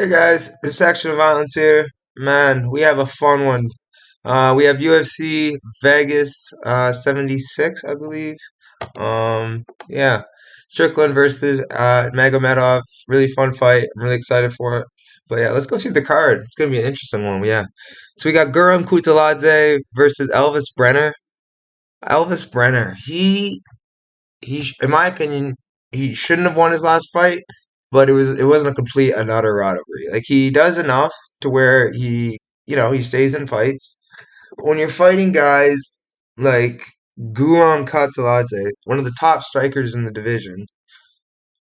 Hey guys, Dissection of Violence here. Man, we have a fun one. We have UFC Vegas 76, I believe. Yeah. Strickland versus Magomedov. Really fun fight. I'm really excited for it. But yeah, let's go see the card. It's gonna be an interesting one. Yeah. So we got Guram Kutateladze versus Elvis Brenner. Elvis Brenner, in my opinion, he shouldn't have won his last fight, but it wasn't a complete and utter robbery. Like he does enough to where he stays in fights. When you're fighting guys like Guram Kateladze, one of the top strikers in the division,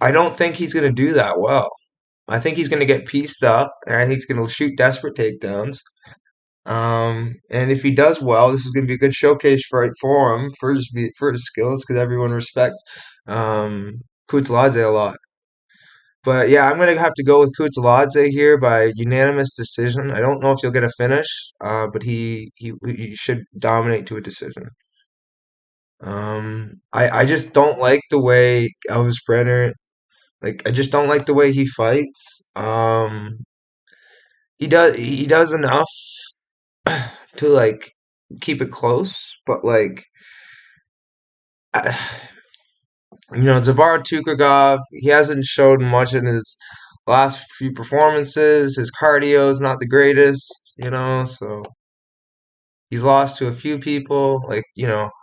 I don't think he's going to do that well. I think he's going to get pieced up, and I think he's going to shoot desperate takedowns. And if he does well, this is going to be a good showcase for him for his skills because everyone respects um, Kutladze a lot. But yeah, I'm going to have to go with Kutladze here by unanimous decision. I don't know if he'll get a finish, but he should dominate to a decision. I just don't like the way Elvis Brenner, like I just don't like the way he fights. He does enough to like keep it close, but like Zabar Tukhugov, he hasn't showed much in his last few performances. His cardio is not the greatest, so he's lost to a few people like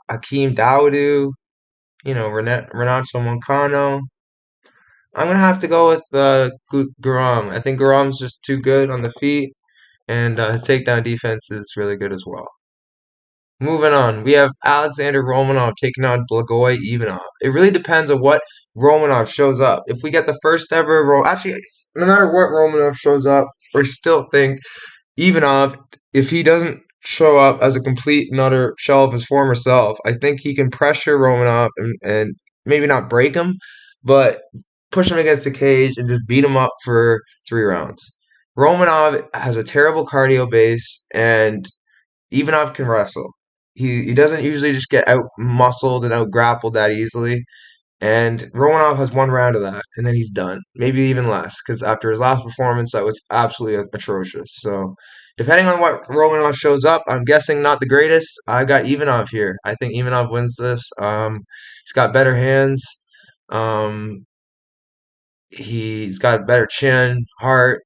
Hakeem Dawodu, Renato Moncano. I'm gonna have to go with Guram. I think Guram's just too good on the feet, and his takedown defense is really good as well. Moving on, we have Alexander Romanov taking on Blagoy Ivanov. It really depends on what Romanov shows up. If we get the first ever actually, no matter what Romanov shows up, I still think Ivanov, if he doesn't show up as a complete and utter shell of his former self, I think he can pressure Romanov and maybe not break him, but push him against the cage and just beat him up for 3 rounds. Romanov has a terrible cardio base, and Ivanov can wrestle. He doesn't usually just get out muscled and out grappled that easily. And Romanov has 1 round of that, and then he's done. Maybe even less, because after his last performance, that was absolutely atrocious. So, depending on what Romanov shows up, I'm guessing not the greatest. I got Ivanov here. I think Ivanov wins this. He's got better hands. Um, he's got better chin, heart.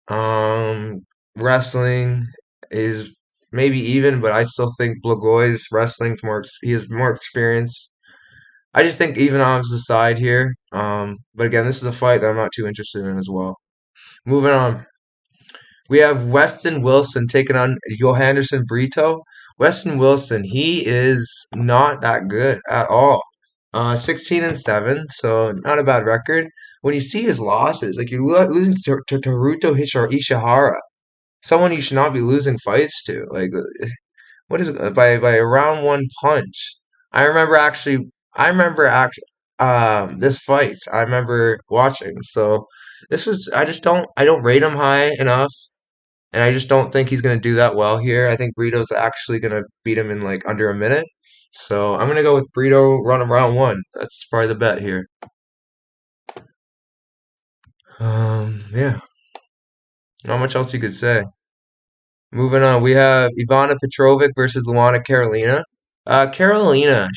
Um, Wrestling is maybe even, but I still think Blagoy's wrestling's more. He has more experience. I just think Ivanov's the side here. But again, this is a fight that I'm not too interested in as well. Moving on, we have Weston Wilson taking on Johanderson Brito. Weston Wilson, he is not that good at all. 16-7, so not a bad record. When you see his losses, like you're losing to Taruto Ishihara, someone you should not be losing fights to. Like, what is it, by a round 1 punch? I remember actually. This fight. I remember watching. So this was. I don't rate him high enough, and I just don't think he's gonna do that well here. I think Brito's actually gonna beat him in like under a minute. So I'm gonna go with Brito running round 1. That's probably the bet here. Yeah. Not much else you could say. Moving on, we have Ivana Petrovic versus Luana Carolina. Carolina,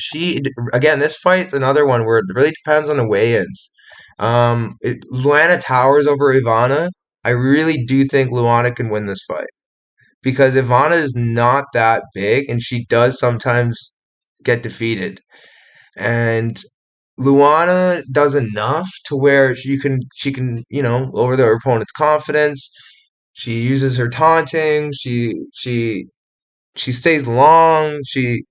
again, this fight's another one where it really depends on the weigh-ins. Luana towers over Ivana. I really do think Luana can win this fight because Ivana is not that big and she does sometimes get defeated. And Luana does enough to where she can lower their opponent's confidence. She uses her taunting. She stays long. She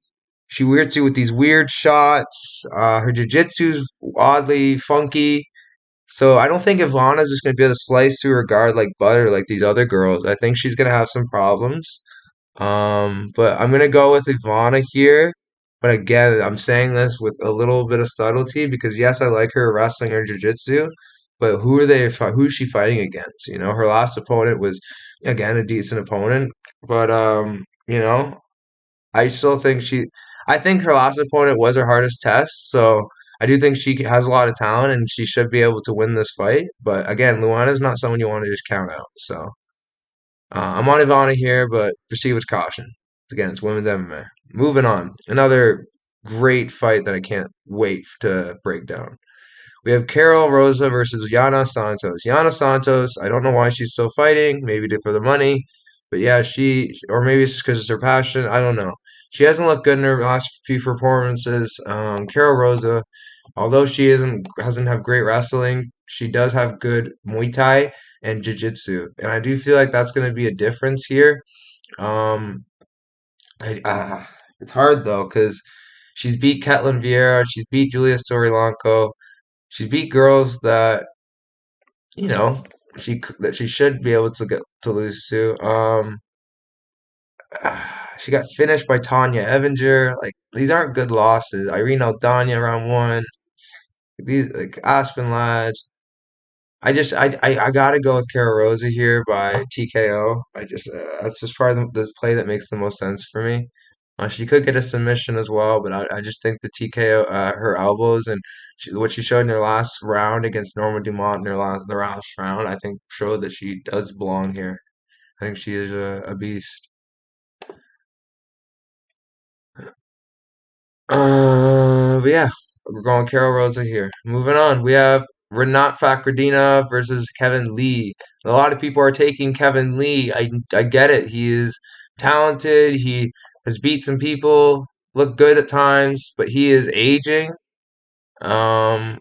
weirds you with these weird shots. Her jiu-jitsu's oddly funky. So I don't think Ivana's just gonna be able to slice through her guard like butter like these other girls. I think she's gonna have some problems. But I'm gonna go with Ivana here. But again, I'm saying this with a little bit of subtlety because yes, I like her wrestling or jiu-jitsu, but who's she fighting against? Her last opponent was again a decent opponent, but I still think I think her last opponent was her hardest test, so I do think she has a lot of talent and she should be able to win this fight. But again, Luana is not someone you want to just count out. So I'm on Ivana here, but proceed with caution. Again, it's women's MMA. Moving on. Another great fight that I can't wait to break down. We have Carol Rosa versus Yana Santos. Yana Santos, I don't know why she's still fighting. Maybe for the money. But yeah, or maybe it's just because it's her passion. I don't know. She hasn't looked good in her last few performances. Carol Rosa, although she hasn't have great wrestling, she does have good Muay Thai and Jiu Jitsu, and I do feel like that's going to be a difference here. Um, it's hard though because she's beat Ketlin Vieira, she's beat Julia Storilanko, she's beat girls that you know that she should be able to get to lose to. She got finished by Tanya Evinger. Like these aren't good losses. Irene Aldana round one. These like Aspen Ladd. I gotta go with Cara Rosa here by TKO. That's just part of the play that makes the most sense for me. She could get a submission as well, but I just think the TKO, her elbows and what she showed in her last round against Norma Dumont in the last round, I think showed that she does belong here. I think she is a beast. But yeah, we're going Carol Rosa here. Moving on, we have Renat Fakhretdinov versus Kevin Lee. A lot of people are taking Kevin Lee. I get it. He is talented. He has beat some people, looked good at times, but he is aging. Um,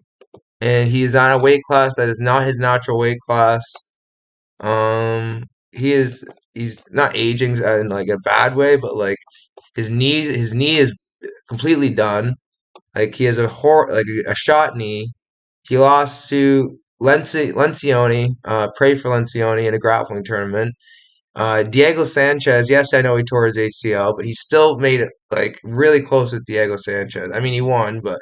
and he is on a weight class that is not his natural weight class. Um, he's not aging in like a bad way, but like his knee is completely done. Like he has a shot knee. He lost to Lencioni, prayed for Lencioni in a grappling tournament. Diego Sanchez, yes, I know he tore his ACL, but he still made it like really close with Diego Sanchez. I mean, he won, but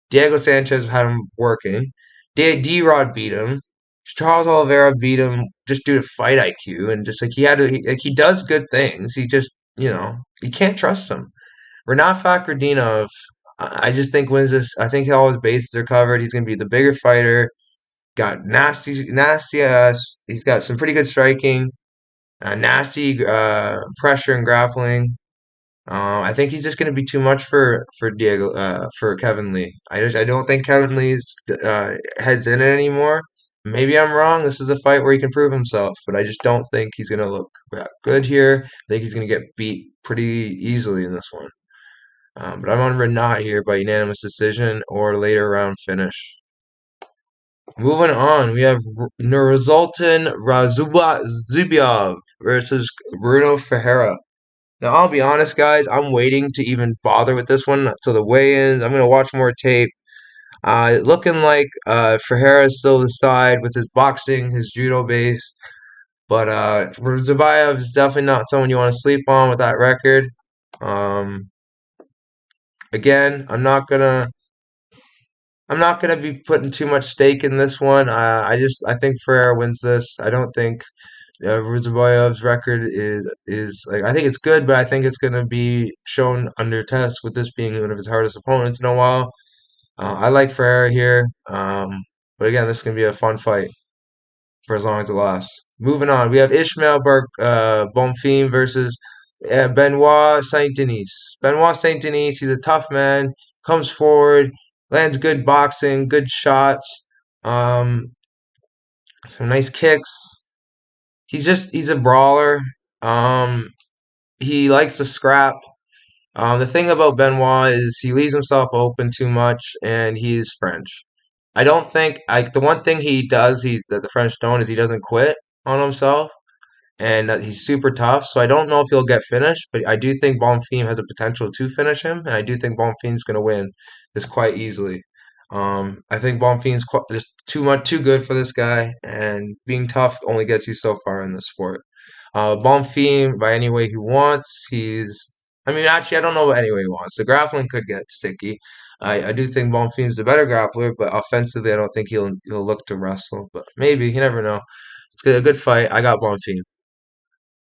Diego Sanchez had him working. D-Rod beat him. Charles Oliveira beat him just due to fight IQ and just like he does good things. He just you can't trust him. Renat Fakhretdinov, I just think wins this. I think all his bases are covered. He's going to be the bigger fighter. Got nasty. He's got some pretty good striking, nasty pressure and grappling. I think he's just going to be too much for Kevin Lee. I don't think Kevin Lee's heads in it anymore. Maybe I'm wrong. This is a fight where he can prove himself, but I just don't think he's going to look good here. I think he's going to get beat pretty easily in this one. But I'm on Renat here by unanimous decision or later round finish. Moving on, we have Nursultan Zubiev versus Bruno Ferreira. Now, I'll be honest, guys, I'm waiting to even bother with this one till the weigh-ins. I'm going to watch more tape. Looking like Ferreira is still the side with his boxing, his judo base. But Zubiev is definitely not someone you want to sleep on with that record. Um, Again, I'm not gonna be putting too much stake in this one. I think Ferrer wins this. I don't think Ruzaboyev's record is like I think it's good, but I think it's gonna be shown under test with this being one of his hardest opponents in a while. I like Ferrer here, but again, this is gonna be a fun fight for as long as it lasts. Moving on, we have Ishmael Bonfim versus Benoit Saint Denis. Benoit Saint Denis, he's a tough man, comes forward, lands good boxing, good shots, um, some nice kicks. He's a brawler. Um, he likes to scrap. The thing about Benoit is he leaves himself open too much, and he's French. I don't think like the one thing he does that the French don't is he doesn't quit on himself, and he's super tough. So I don't know if he'll get finished, but I do think Bonfim has a potential to finish him, and I do think Bonfim's going to win this quite easily. I think Bonfim's just too good for this guy, and being tough only gets you so far in this sport. Bonfim, by any way he wants, I mean, actually, I don't know any way he wants. The grappling could get sticky. I do think Bonfim's the better grappler, but offensively, I don't think he'll look to wrestle. But maybe you never know. It's a good fight. I got Bonfim.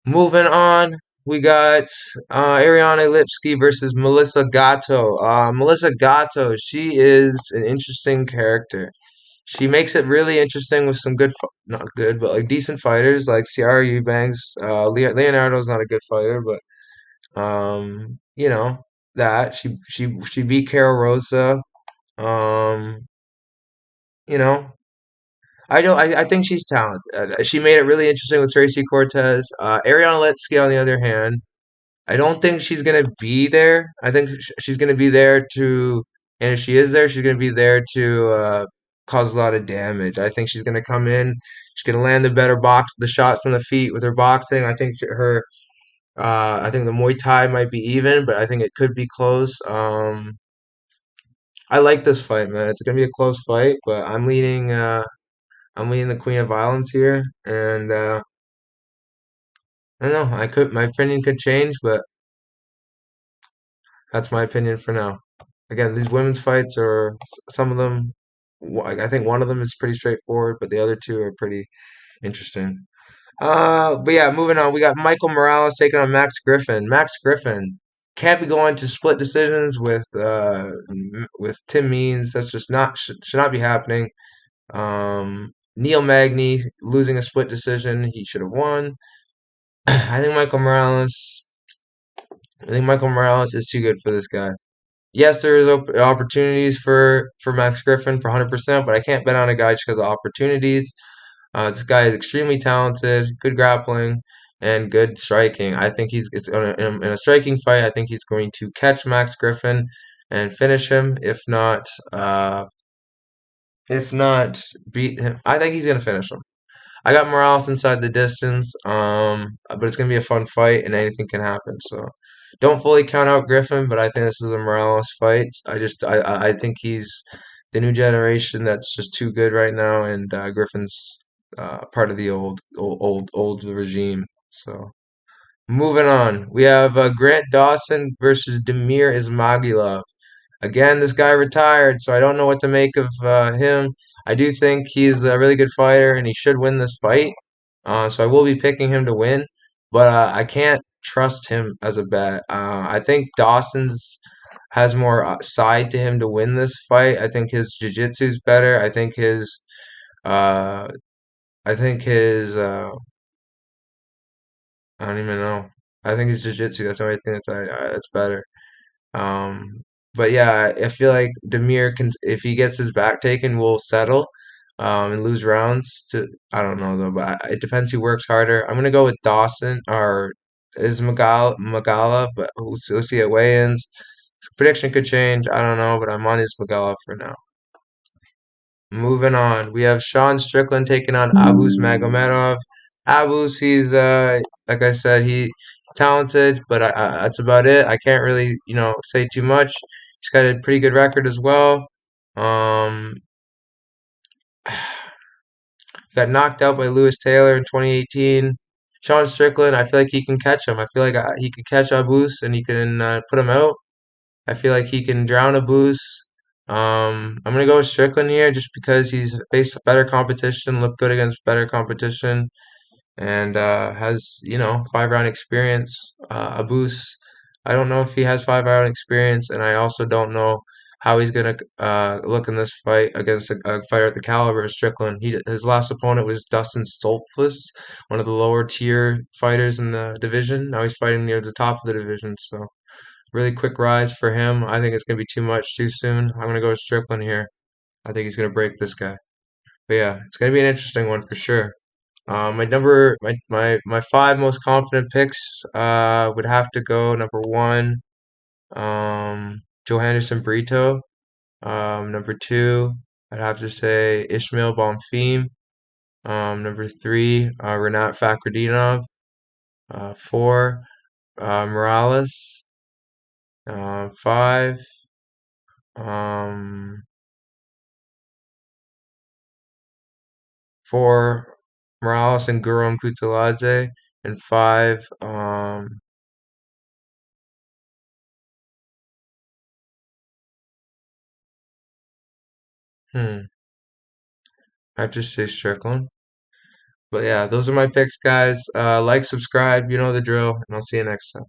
Moving on. we got Ariana Lipski versus Melissa Gatto. Melissa Gatto, she is an interesting character. She makes it really interesting with some good, not good, but like decent fighters like Ciara Eubanks. Leonardo's not a good fighter, but you know that she beat Carol Rosa. Um, you know, I think she's talented. She made it really interesting with Tracy Cortez. Ariana Lipski, on the other hand, I don't think she's gonna be there. I think she's gonna be there to, and if she is there, she's gonna be there to cause a lot of damage. I think she's gonna come in. She's gonna land the better the shots from the feet with her boxing. I think the Muay Thai might be even, but I think it could be close. I like this fight, man. It's gonna be a close fight, but I'm leading the Queen of Violence here, and I don't know. My opinion could change, but that's my opinion for now. Again, these women's fights are some of them. I think one of them is pretty straightforward, but the other two are pretty interesting. But yeah, moving on. We got Michael Morales taking on Max Griffin. Max Griffin can't be going to split decisions with Tim Means. That's just not should not be happening. Neil Magny losing a split decision. He should have won. I think Michael Morales. I think Michael Morales is too good for this guy. Yes, there is opportunities for Max Griffin for 100%, but I can't bet on a guy just because of opportunities. This guy is extremely talented, good grappling, and good striking. I think in a striking fight. I think he's going to catch Max Griffin and finish him. If not, beat him. I think he's gonna finish him. I got Morales inside the distance, but it's gonna be a fun fight, and anything can happen. So don't fully count out Griffin, but I think this is a Morales fight. I think he's the new generation that's just too good right now, and Griffin's part of the old regime. So moving on, we have Grant Dawson versus Demir Ismagulov. Again, this guy retired, so I don't know what to make of him. I do think he's a really good fighter, and he should win this fight. So I will be picking him to win, but I can't trust him as a bet. I think Dawson's has more side to him to win this fight. I think his jiu-jitsu's better. Uh, I think his, I don't even know. I think his jiu-jitsu. That's the only thing that's better. Um, but yeah, I feel like Demir can, if he gets his back taken, will settle and lose rounds to, I don't know though, but it depends who works harder. I'm gonna go with Dawson or is Magala, but we'll see at weigh-ins. Prediction could change. I don't know, but I'm on his Magala for now. Moving on, we have Sean Strickland taking on Abus Magomedov. Abus, he's like I said, he's talented, but that's about it. I can't really, say too much. He's got a pretty good record as well. Um, got knocked out by Lewis Taylor in 2018. Sean Strickland, I feel like he can catch him. I feel like he can catch Abus and he can put him out. I feel like he can drown a boost. I'm gonna go with Strickland here just because he's faced better competition, looked good against better competition, and has 5 round experience. A boost. I don't know if he has 5 round experience, and I also don't know how he's gonna look in this fight against a fighter at the caliber of Strickland. His last opponent was Dustin Stoltzfus, one of the lower tier fighters in the division. Now he's fighting near the top of the division, so. Really quick rise for him. I think it's going to be too much too soon. I'm going to go with Strickland here. I think he's going to break this guy. But yeah, it's going to be an interesting one for sure. My 5 most confident picks would have to go number 1, Joe Henderson Brito. Number 2, I'd have to say Ishmael Bonfim. Number 3, Renat Fakhretdinov. 4, Morales. 5, um, for Morales and Guram Kutseladze, and 5, I have to say Strickland. But yeah, those are my picks, guys. Like, subscribe, you know the drill, and I'll see you next time.